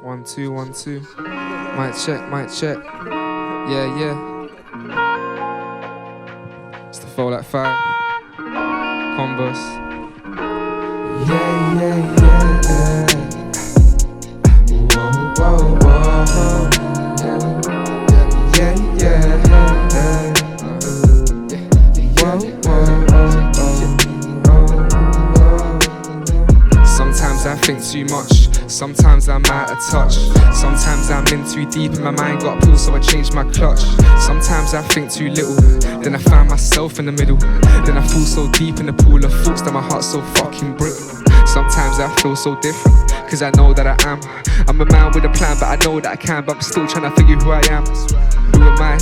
1 2 1 2. Mic check, mic check. Yeah, yeah. It's the Fold at 5. Converse. Yeah, yeah, yeah. Whoa, whoa, whoa. Yeah, yeah, yeah. Whoa, whoa, whoa. Sometimes I think too much. Sometimes I'm out of touch. Sometimes I'm in too deep and my mind got pulled, so I changed my clutch. Sometimes I think too little, then I find myself in the middle. Then I fall so deep in the pool of thoughts that my heart's so fucking brittle. Sometimes I feel so different, cause I know that I'm a man with a plan, but I know that I can. But I'm still trying to figure who I am. Who am I?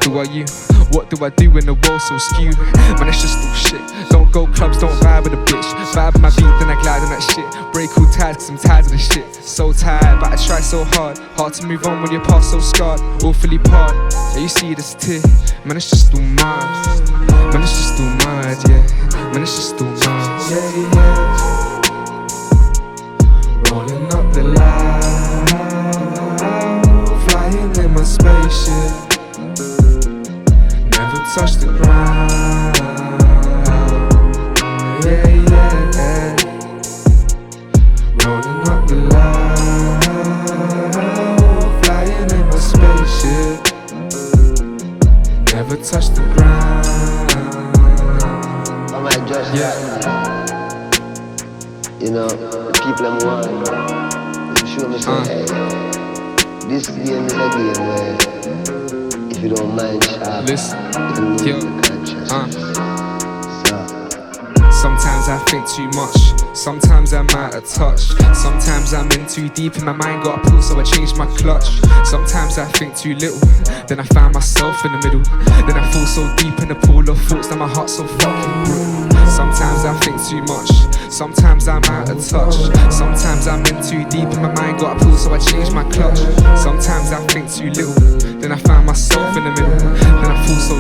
Who are you? What do I do when the world's so skewed? Man, it's just all shit. Don't go clubs, don't vibe with a bitch. Vibe with my beat, then I glide on that shit. Break all ties, cause I'm tired of this shit. So tired, but I try so hard. Hard to move on when your past so scarred. Awfully part, yeah, you see this tear. Man, it's just too much. Man, it's just too much, yeah. Man, it's just too much. Yeah, yeah. Rolling up the line, flying in my spaceship. Never touch the ground. Yeah, yeah, yeah. Rolling up the line, flying in my spaceship. Never touch the ground. I might just you know, the people I'm want to show me say, hey, this game is a game where if you don't mind sharp, listen, you can lose the consciousness. Sometimes I think too much. Sometimes I'm out of touch. Sometimes I'm in too deep and my mind got pulled, so I changed my clutch. Sometimes I think too little, then I find myself in the middle. Then I fall so deep in the pool of thoughts that my heart's so fucking brutal. Sometimes I think too much. Sometimes I'm out of touch. Sometimes I'm in too deep and my mind got pulled, so I changed my clutch. Sometimes I think too little, then I find myself in the middle. Then I fall so